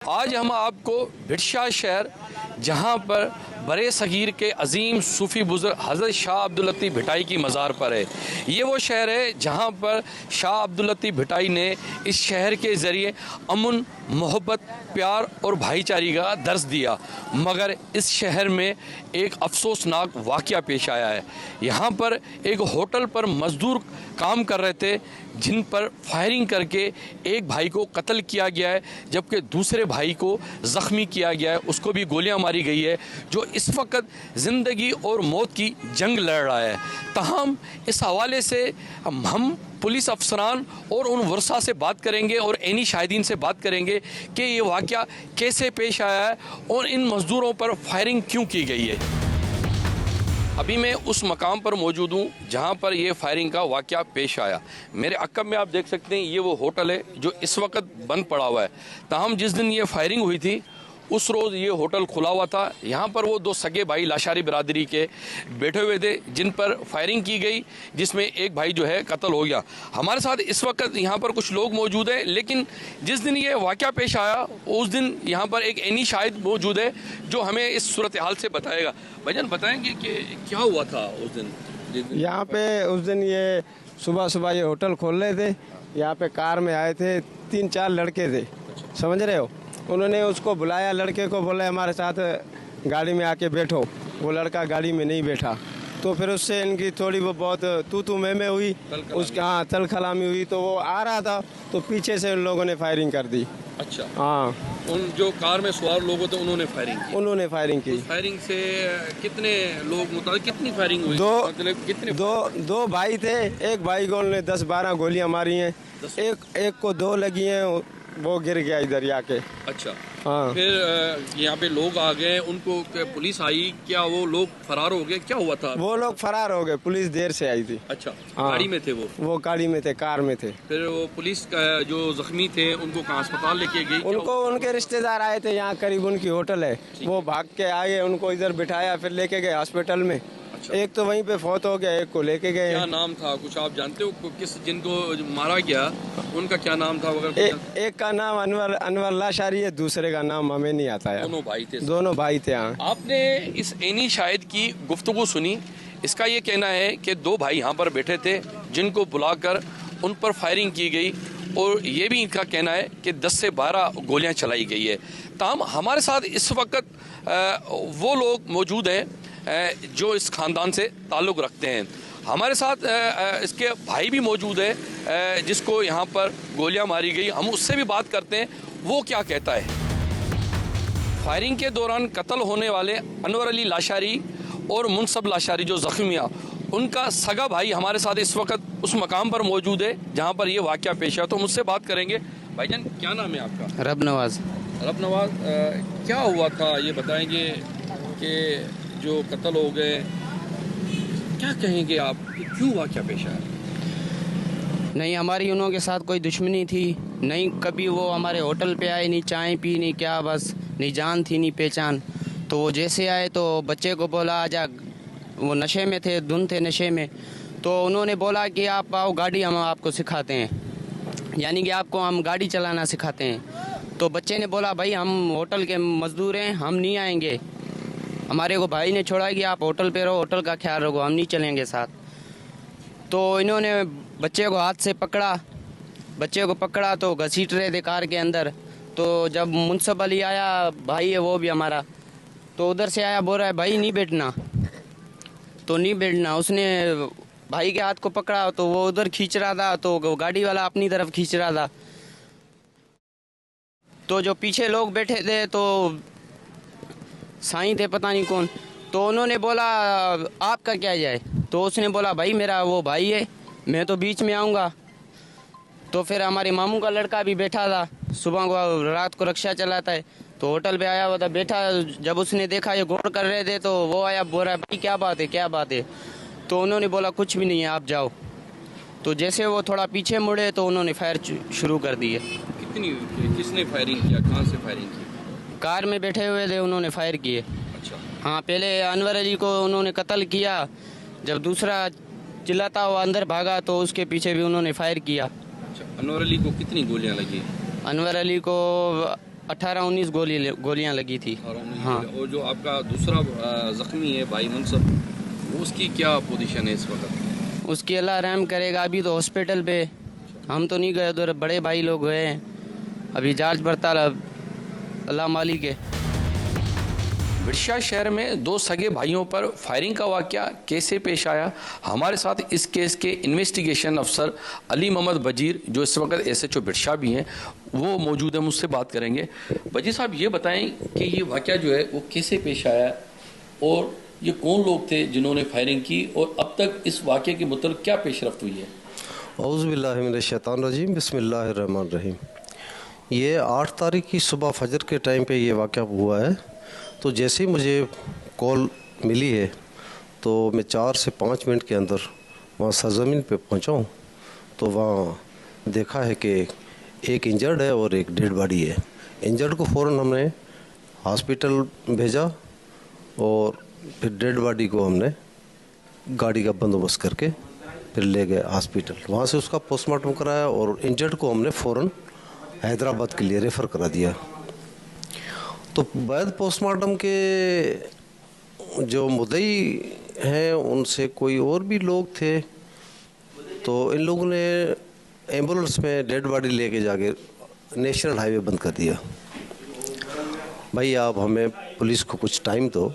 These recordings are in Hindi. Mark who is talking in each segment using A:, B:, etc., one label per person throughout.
A: आज हम आपको भिटशा शहर, जहां पर बरे सगीर के अजीम सूफ़ी बुज़ुर्ग हज़रत शाह अब्दुल लतीफ़ भिटाई की मज़ार पर है। ये वो शहर है जहां पर शाह अब्दुल लतीफ़ भिटाई ने इस शहर के ज़रिए अमन, मोहब्बत, प्यार और भाईचारे का दर्स दिया। मगर इस शहर में एक अफसोसनाक वाक़या पेश आया है। यहाँ पर एक होटल पर मज़दूर काम कर रहे थे, जिन पर फायरिंग करके एक भाई को कत्ल किया गया है, जबकि दूसरे भाई को ज़ख्मी किया गया है, उसको भी गोलियां मारी गई है, जो इस वक्त ज़िंदगी और मौत की जंग लड़ रहा है। ताहम इस हवाले से हम पुलिस अफसरान और उन वर्षा से बात करेंगे और ऐनी शाहिदीन से बात करेंगे कि ये वाक़या कैसे पेश आया है और इन मज़दूरों पर फायरिंग क्यों की गई है। अभी मैं उस मकाम पर मौजूद हूँ जहाँ पर यह फायरिंग का वाक़या पेश आया। मेरे अक़ब में आप देख सकते हैं ये वो होटल है जो इस वक्त बंद पड़ा हुआ है। ताहम जिस दिन ये फायरिंग हुई थी उस रोज़ ये होटल खुला हुआ था। यहाँ पर वो दो सगे भाई लाशारी बिरादरी के बैठे हुए थे, जिन पर फायरिंग की गई, जिसमें एक भाई जो है कत्ल हो गया। हमारे साथ इस वक्त यहाँ पर कुछ लोग मौजूद हैं, लेकिन जिस दिन ये वाक़या पेश आया उस दिन यहाँ पर एक ऐनी शाहिद मौजूद है जो हमें इस सूरत हाल से बताएगा। भाईजान बताएंगे कि क्या हुआ था उस दिन?
B: यहाँ पे उस दिन ये सुबह सुबह ये होटल खोल रहे थे। यहाँ पे कार में आए थे 3-4 लड़के थे, समझ रहे हो। उन्होंने उसको बुलाया, लड़के को बोला हमारे साथ गाड़ी में आके बैठो। वो लड़का गाड़ी में नहीं बैठा, तो फिर उससे इनकी थोड़ी वो बहुत तू मैं हुई, उसके हाँ तल खलामी हुई। तो वो आ रहा था तो पीछे से उन लोगों ने फायरिंग कर दी।
A: अच्छा,
B: हाँ,
A: उन जो कार में सवार लोग थे उन्होंने फायरिंग की। फायरिंग से कितने लोग मुताबिक कितनी फायरिंग हुई? मतलब कितने?
B: दो भाई थे। एक भाई को उन्होंने 10-12 गोलियां मारी हैं, एक को 2 लगी हैं, वो गिर गया इधर आके। अच्छा, हाँ।
A: फिर यहाँ पे लोग आ गए, उनको पुलिस आई, क्या वो लोग फरार हो गए? क्या हुआ था?
B: वो लोग फरार हो गए, पुलिस देर से आई थी।
A: अच्छा,
B: हाँ।
A: गाड़ी में थे वो
B: गाड़ी में थे, कार में थे।
A: फिर वो पुलिस का जो जख्मी थे उनको कहाँ अस्पताल लेके गई?
B: उनको उनके रिश्तेदार आए थे, यहाँ करीब उनकी होटल है, वो भाग के आए, उनको इधर बिठाया, फिर लेके गए हॉस्पिटल में। अच्छा। एक तो वहीं पे फौत हो गया, एक को लेके गए।
A: क्या नाम था, कुछ आप जानते हो? किस जिनको मारा गया उनका क्या नाम था?
B: एक का नाम अनवर लाशारी है, दूसरे का नाम हमें नहीं आता है। दोनों भाई थे। हाँ।
A: आपने इस ऐनी शाहिद की गुफ्तगू सुनी। इसका ये कहना है कि 2 भाई यहाँ पर बैठे थे, जिनको बुलाकर उन पर फायरिंग की गई, और ये भी इनका कहना है कि 10 से 12 गोलियां चलाई गई है। ताहम हमारे साथ इस वक्त वो लोग मौजूद हैं जो इस ख़ानदान से ताल्लुक़ रखते हैं। हमारे साथ इसके भाई भी मौजूद है जिसको यहाँ पर गोलियां मारी गई। हम उससे भी बात करते हैं, वो क्या कहता है। फायरिंग के दौरान कत्ल होने वाले अनवर अली लाशारी और मुनसब लाशारी जो ज़ख्मिया, उनका सगा भाई हमारे साथ इस वक्त उस मकाम पर मौजूद है जहाँ पर ये वाक़या पेश है, तो मुझसे बात करेंगे। भाईजान क्या नाम है आपका?
C: रब नवाज।
A: क्या हुआ था ये बताएंगे कि जो कत्ल हो गए, क्या कहेंगे आप, क्यों वाक़या पेश आया?
C: नहीं, हमारी उन्हों के साथ कोई दुश्मनी थी नहीं, कभी वो हमारे होटल पे आए नहीं, चाय पी नहीं, क्या बस नहीं जान थी नहीं पहचान। तो वो जैसे आए तो बच्चे को बोला आजा, वो नशे में थे, धुन थे नशे में। तो उन्होंने बोला कि आप आओ, गाड़ी हम आपको सिखाते हैं, यानी कि आपको हम गाड़ी चलाना सिखाते हैं। तो बच्चे ने बोला भाई हम होटल के मज़दूर हैं, हम नहीं आएंगे। हमारे को भाई ने छोड़ा कि आप होटल पे रहो, होटल का ख्याल रखो, हम नहीं चलेंगे साथ। तो इन्होंने बच्चे को हाथ से पकड़ा तो घसीट रहे थे कार के अंदर। तो जब मुनसब अली आया, भाई है वो भी हमारा, तो उधर से आया, बोल रहा है भाई नहीं बैठना, तो नहीं बैठना। उसने भाई के हाथ को पकड़ा तो वो उधर खींच रहा था, तो गाड़ी वाला अपनी तरफ खींच रहा था। तो जो पीछे लोग बैठे थे तो साईं थे, पता नहीं कौन, तो उन्होंने बोला आपका क्या जाए? तो उसने बोला भाई मेरा वो भाई है, मैं तो बीच में आऊँगा। तो फिर हमारे मामू का लड़का भी बैठा था, सुबह को रात को रिक्शा चलाता है, तो होटल पे आया हुआ था बैठा। जब उसने देखा ये गौर कर रहे थे तो वो आया, बोल रहा है भाई क्या बात है। तो उन्होंने बोला कुछ भी नहीं है, आप जाओ। तो जैसे वो थोड़ा पीछे मुड़े तो उन्होंने फायर शुरू कर दिए।
A: किसने फायरिंग किया, कहाँ से फायरिंग की?
C: कार में बैठे हुए थे, उन्होंने फायर किए।
A: अच्छा,
C: हाँ, पहले अनवर अली को उन्होंने कत्ल किया, जब दूसरा चिल्लाता हुआ अंदर भागा तो उसके पीछे भी उन्होंने फायर किया।
A: अच्छा, अनवर अली को कितनी गोलियां लगी?
C: अनवर अली को 18-19 गोलियां लगी थी। हाँ।
A: और जो आपका दूसरा जख्मी है भाई मुनसब, उसकी क्या पोजीशन है इस वक्त?
C: उसकी अल्लाह रहम करेगा, अभी तो हॉस्पिटल पे, हम तो नहीं गए उधर, बड़े भाई लोग गए हैं, अभी जांच पड़ताल अल्लाह मालिक है।
A: विदिशा शहर में दो सगे भाइयों पर फायरिंग का वाक़या कैसे पेश आया, हमारे साथ इस केस के इन्वेस्टिगेशन अफसर अली मोहम्मद बजीर, जो इस वक्त SHO विदिशा भी हैं, वो मौजूद है, मुझसे बात करेंगे। बजीर साहब, ये बताएं कि ये वाक़या जो है वो कैसे पेश आया और ये कौन लोग थे जिन्होंने फायरिंग की, और अब तक इस वाक़े के मुताल्लिक़ क्या पेशरफ्त हुई है?
D: औज़ुबिल्लाहि मिनश्शैतानिर्रजीम, बिस्मिल्लाहिर्रहमानिर्रहीम। ये 8 तारीख की सुबह फजर के टाइम पे ये वाक़या हुआ है। तो जैसे ही मुझे कॉल मिली है तो मैं 4 से 5 मिनट के अंदर वहाँ सरज़मीन पे पहुँचा हूँ। तो वहाँ देखा है कि एक इंजर्ड है और एक डेड बॉडी है। इंजर्ड को फ़ौरन हमने हॉस्पिटल भेजा और फिर डेड बॉडी को हमने गाड़ी का बंदोबस्त करके फिर ले गए हॉस्पिटल। वहाँ से उसका पोस्टमार्टम कराया और इंजर्ड को हमने फ़ौरन हैदराबाद के लिए रेफ़र करा दिया। तो बाद पोस्टमार्टम के जो मुद्दई हैं उनसे कोई और भी लोग थे, तो इन लोगों ने एम्बुलेंस में डेड बॉडी लेके जाके नेशनल हाईवे बंद कर दिया। भाई आप हमें पुलिस को कुछ टाइम दो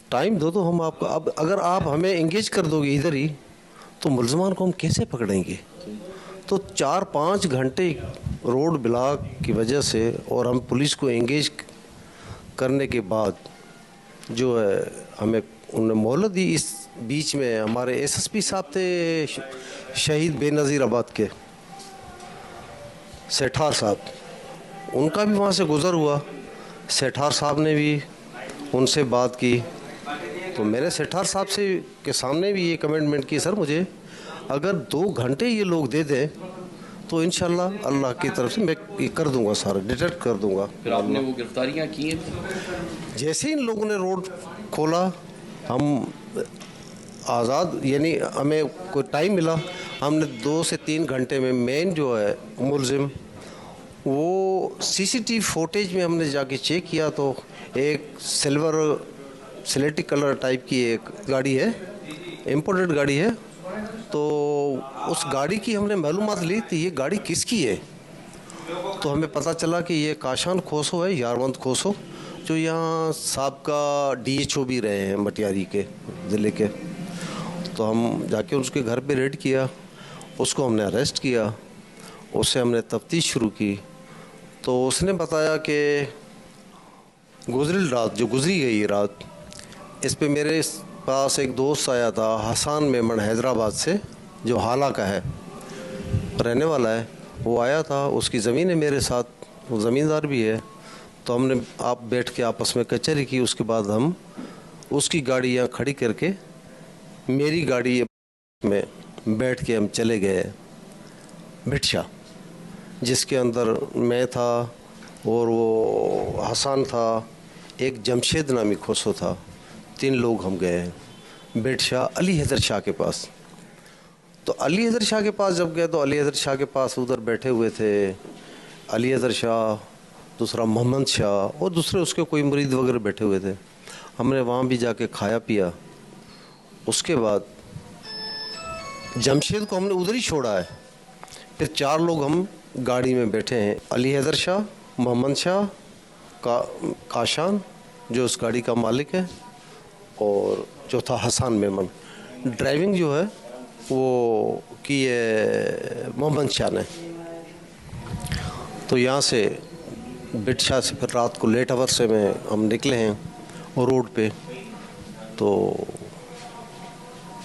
D: तो हम आपको, अब अगर आप हमें एंगेज कर दोगे इधर ही तो मुल्ज़मान को हम कैसे पकड़ेंगे। तो 4-5 घंटे रोड ब्लॉक की वजह से और हम पुलिस को एंगेज करने के बाद जो है हमें उन्होंने मोहलत दी। इस बीच में हमारे SSP साहब थे शहीद बेनज़ीराबाद के सेठार साहब, उनका भी वहाँ से गुज़र हुआ। सेठार साहब ने भी उनसे बात की, तो मैंने सेठार साहब से के सामने भी ये कमिटमेंट की, सर मुझे अगर 2 घंटे ये लोग दे दें तो इंशाल्लाह अल्लाह की तरफ से मैं ये कर दूंगा, सारा डिटेक्ट कर दूंगा।
A: फिर आपने वो गिरफ्तारियाँ की हैं?
D: जैसे ही इन लोगों ने रोड खोला हम आज़ाद, यानी हमें कोई टाइम मिला, हमने 2 से 3 घंटे में मेन जो है मुलजिम वो CCTV फुटेज में हमने जाके चेक किया तो एक सिल्वर स्लेटी कलर टाइप की एक गाड़ी है, इम्पोर्टेड गाड़ी है। तो उस गाड़ी की हमने मालूमात ली तो ये गाड़ी किसकी है, तो हमें पता चला कि ये काशान खोसो है, यारवंत खोसो, जो यहाँ साहबका DHO भी रहे हैं मटियारी के ज़िले के। तो हम जाके उसके घर पे रेड किया, उसको हमने अरेस्ट किया, उससे हमने तफ्तीश शुरू की। तो उसने बताया कि गुज़री रात, जो गुज़री गई रात, इस पे मेरे पास एक दोस्त आया था हसन मेमन हैदराबाद से, जो हाला का है, रहने वाला है, वो आया था, उसकी ज़मीन है मेरे साथ, वो ज़मींदार भी है। तो हमने आप बैठ के आपस में कचहरी की। उसके बाद हम उसकी गाड़ी यहाँ खड़ी करके मेरी गाड़ी में बैठ के हम चले गए विदिशा, जिसके अंदर मैं था और वो हसन था, एक जमशेद नामी खोसो था, 3 लोग हम गए हैं विदिशा अली हैदर शाह के पास। तो अली हैदर शाह के पास जब गए तो अली हैदर शाह के पास उधर बैठे हुए थे अली हैदर शाह, दूसरा मोहम्मद शाह और दूसरे उसके कोई मुरीद वगैरह बैठे हुए थे। हमने वहाँ भी जाके खाया पिया। उसके बाद जमशेद को हमने उधर ही छोड़ा है। फिर 4 लोग हम गाड़ी में बैठे हैं, अली हैदर शाह, मोहम्मद शाह, काशान जो उस गाड़ी का मालिक है, और चौथा हसन मेमन। ड्राइविंग जो है वो की है मोहम्मद शाह ने। तो यहाँ से विदिशा से फिर रात को लेट आवर से में हम निकले हैं और रोड पे, तो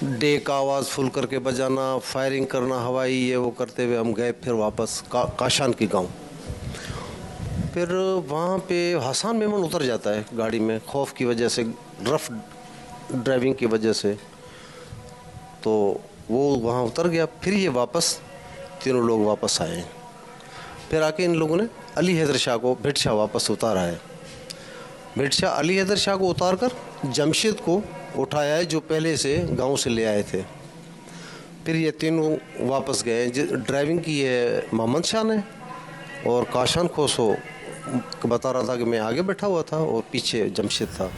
D: डे का आवाज़ फुल करके बजाना, फायरिंग करना हवाई, ये वो करते हुए हम गए फिर वापस काशान की गांव। फिर वहाँ पे हसन मेमन उतर जाता है गाड़ी में, खौफ की वजह से, रफ ड्राइविंग की वजह से, तो वो वहाँ उतर गया। फिर ये वापस 3 लोग वापस आए हैं। फिर आके इन लोगों ने अली हैदर शाह को विदिशा वापस उतारा है। विदिशा अली हैदर शाह को उतार कर जमशेद को उठाया है, जो पहले से गांव से ले आए थे। फिर ये 3 वापस गए। ड्राइविंग की है मोहम्मद शाह ने और काशान खोसो बता रहा था कि मैं आगे बैठा हुआ था और पीछे जमशेद था।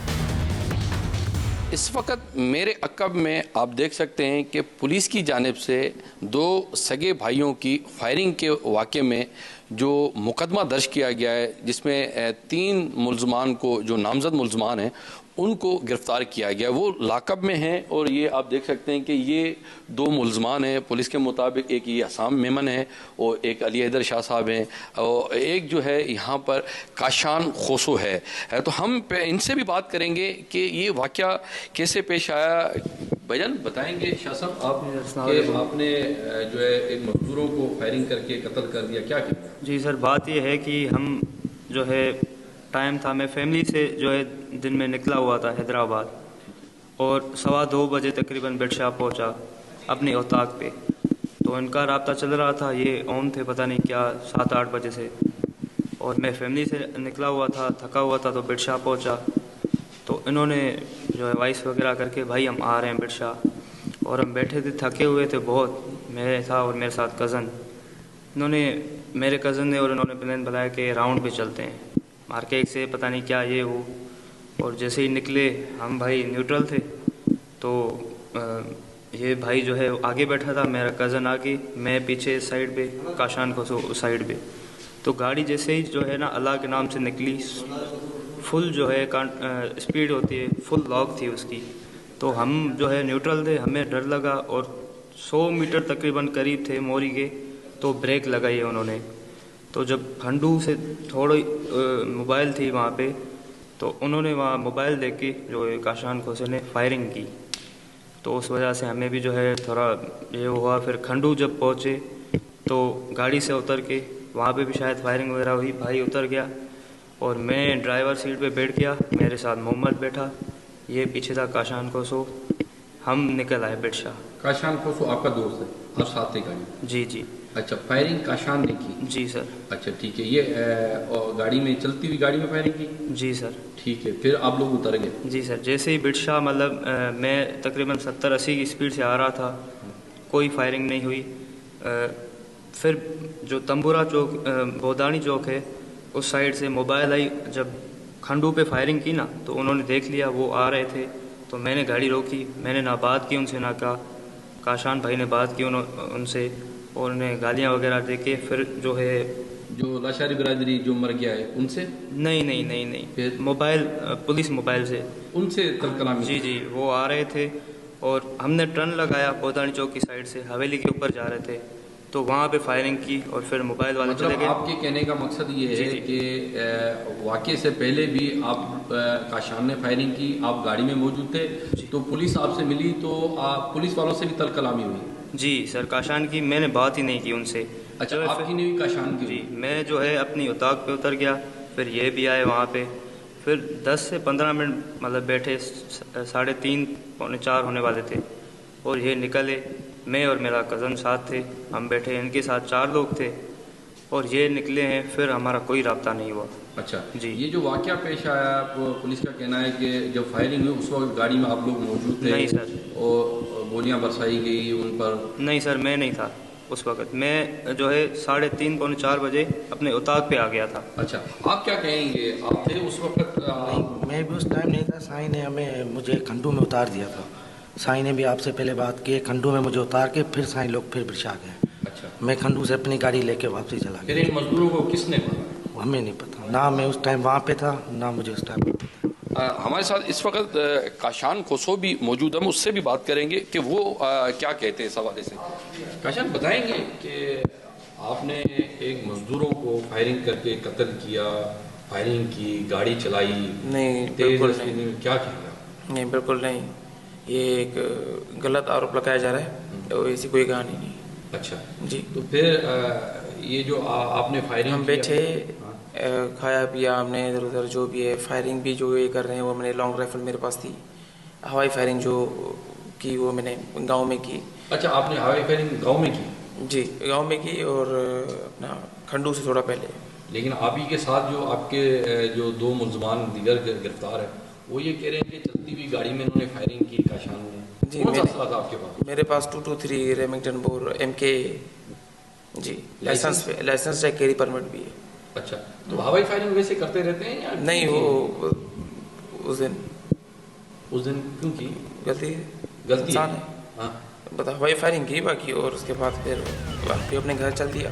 A: इस वक्त मेरे अक़ब में आप देख सकते हैं कि पुलिस की जानिब से 2 सगे भाइयों की फायरिंग के वाक़े में जो मुकदमा दर्ज किया गया है, जिसमें 3 मुल्ज़मान को, जो नामज़द मुल्ज़मान हैं, उनको गिरफ़्तार किया गया। वो लाकब में हैं और ये आप देख सकते हैं कि ये 2 मुल्ज़मान हैं पुलिस के मुताबिक। एक ये हसाम मेमन है और एक अली हैदर शाह साहब हैं, और एक जो है यहाँ पर काशान खोसो है। तो हम इनसे भी बात करेंगे कि ये वाक़या कैसे पेश आया। भाईजान बताएंगे शाह साहब, आपने जो है एक मजदूरों को फायरिंग करके कत्ल कर दिया, क्या किया?
E: जी सर, बात ये है कि हम जो है टाइम था, मैं फैमिली से जो है दिन में निकला हुआ था हैदराबाद, और 2:15 बजे तकरीबन बेडशाह पहुंचा अपनी औताक पे। तो इनका राब्ता चल रहा था, ये ऑन थे पता नहीं क्या 7-8 बजे से, और मैं फैमिली से निकला हुआ था, थका हुआ था, तो बेडशाह पहुंचा। तो इन्होंने जो है वॉइस वगैरह करके, भाई हम आ रहे हैं बेडशाह, और हम बैठे थे थके हुए थे बहुत, मैं था और मेरे साथ कज़न। मेरे कज़न ने और इन्होंने प्लान बनाया कि राउंड पे चलते हैं, मार्केट से पता नहीं क्या ये वो। और जैसे ही निकले, हम भाई न्यूट्रल थे, तो ये भाई जो है आगे बैठा था, मेरा कज़न आगे, मैं पीछे साइड पे, काशान को साइड पे। तो गाड़ी जैसे ही जो है ना अल्लाह के नाम से निकली, फुल जो है स्पीड होती है, फुल लॉक थी उसकी। तो हम जो है न्यूट्रल थे, हमें डर लगा, और 100 मीटर तकरीबन करीब थे मोरी के, तो ब्रेक लगाई है उन्होंने। तो जब खंडू से थोड़ी मोबाइल थी वहाँ पे, तो उन्होंने वहाँ मोबाइल देख के जो है काशान खोसे ने फायरिंग की। तो उस वजह से हमें भी जो है थोड़ा ये हुआ। फिर खंडू जब पहुँचे तो गाड़ी से उतर के वहाँ पे भी शायद फायरिंग वगैरह हुई, भाई उतर गया और मैं ड्राइवर सीट पे बैठ गया, मेरे साथ मोहम्मद बैठा, ये पीछे था काशान खोसो। हम निकल आए बेडशाह।
A: काशान खोसो आपका दोस्त है, आप साथ थे गाड़ी?
E: जी जी।
A: अच्छा, फायरिंग काशान ने की?
E: जी सर।
A: अच्छा ठीक है, ये गाड़ी में, चलती हुई गाड़ी में फायरिंग की?
E: जी सर।
A: ठीक है, फिर आप लोग उतर गए?
E: जी सर, जैसे ही बेडशाह मतलब मैं तकरीबन 70-80 की स्पीड से आ रहा था, कोई फायरिंग नहीं हुई। फिर जो तंबूरा चौक, बोदानी चौक है, उस साइड से मोबाइल आई। जब खंडू पे फायरिंग की ना, तो उन्होंने देख लिया वो आ रहे थे, तो मैंने गाड़ी रोकी। मैंने ना बात की उनसे, ना कहा। काशान भाई ने बात की उनसे, और उन्हें गालियाँ वगैरह दे के फिर जो है,
A: जो लाशारी बिरादरी जो मर गया है उनसे?
E: नहीं, मोबाइल, पुलिस मोबाइल से
A: उनसे कलामी?
E: जी जी, वो आ रहे थे और हमने टर्न लगाया बोदानी चौक की साइड से, हवेली के ऊपर जा रहे थे, तो वहाँ पे फायरिंग की और फिर मोबाइल वाले चले गए।
A: आपके कहने का मकसद ये है कि वाक़े से पहले भी आप काशान ने फायरिंग की, आप गाड़ी में मौजूद थे, तो पुलिस आपसे मिली, तो पुलिस वालों से भी कलामी हुई?
E: जी सर, काशान की मैंने बात ही नहीं की उनसे।
A: अच्छा, आपकी नहीं हुई, काशान की?
E: जी, मैं जो है अपनी उताक पे उतर गया, फिर ये भी आए वहाँ पे। फिर 10 से 15 मिनट मतलब बैठे, 3:30 पौने 4 होने वाले थे, और ये निकले। मैं और मेरा कज़न साथ थे, हम बैठे, इनके साथ 4 लोग थे, और ये निकले हैं। फिर हमारा कोई राब्ता नहीं हुआ।
A: अच्छा
E: जी।
A: ये जो वाक़या पेश आया, पुलिस का कहना है कि जब फायरिंग हुई उस वक्त गाड़ी में आप लोग मौजूद थे?
E: नहीं सर।
A: और गोलियां बरसाई गई उन पर?
E: नहीं सर, मैं नहीं था उस वक्त। मैं जो है 3:30 पौने 4 बजे अपने उताक पे आ गया था।
A: अच्छा, आप क्या कहेंगे, आप थे उस वक्त?
F: नहीं, मैं भी उस टाइम नहीं था। साईं ने मुझे खंडू में उतार दिया था। साईं ने भी आपसे पहले बात की, खंडू में मुझे उतार के फिर साईं लोग फिर बेडशाह गए।
A: अच्छा,
F: मैं खंडू से अपनी गाड़ी लेके वापसी चला
A: फिर
F: गया।
A: इन मजदूरों को किसने मारा?
F: हमें नहीं पता, ना मैं उस टाइम वहाँ पे था, ना मुझे उस टाइम पता।
A: हमारे साथ इस वक्त काशान खोसो भी मौजूद है, हम उससे भी बात करेंगे कि वो क्या कहते हैं इस हवाले से। काशान, बताएंगे कि आपने एक मजदूरों को फायरिंग करके कत्ल किया, फायरिंग की, गाड़ी चलाई?
G: नहीं,
A: तेज
G: बिल्कुल नहीं।
A: क्या किया?
G: नहीं, बिल्कुल नहीं, ये एक गलत आरोप लगाया जा रहा है, तो ऐसी कोई कहानी नहीं।
A: अच्छा
G: जी।
A: तो फिर ये जो आपने फायरिंग,
G: हम बैठे, खाया पिया हमने, इधर उधर जो भी है, फायरिंग भी जो ये कर रहे हैं वो, मैंने लॉन्ग राइफल मेरे पास थी, हवाई फायरिंग जो की वो मैंने गांव में की।
A: अच्छा, आपने हवाई फायरिंग गांव में की?
G: जी, गांव में की, और अपना खंडू से थोड़ा पहले।
A: लेकिन आप ही के साथ जो आपके जो 2 मुल्ज़मान दीगर गिरफ्तार है, वो ये कह रहे हैं कि चलती हुई गाड़ी में उन्होंने फायरिंग की काशान ने।
G: जी,
A: कौन सा असला था आपके पास?
G: मेरे पास 223 रेमिंगटन बोर MK। जी, लाइसेंस चेक, कैरी परमिट भी है।
A: अच्छा, तो हवाई फायरिंग वैसे करते रहते हैं या
G: नहीं, वो उस दिन
A: क्यों की?
G: गलती
A: गलती
G: इंसान
A: है।
G: है,
A: हाँ,
G: बता हवाई फायरिंग की बाकी, और उसके बाद फिर वापस अपने घर चल दिया।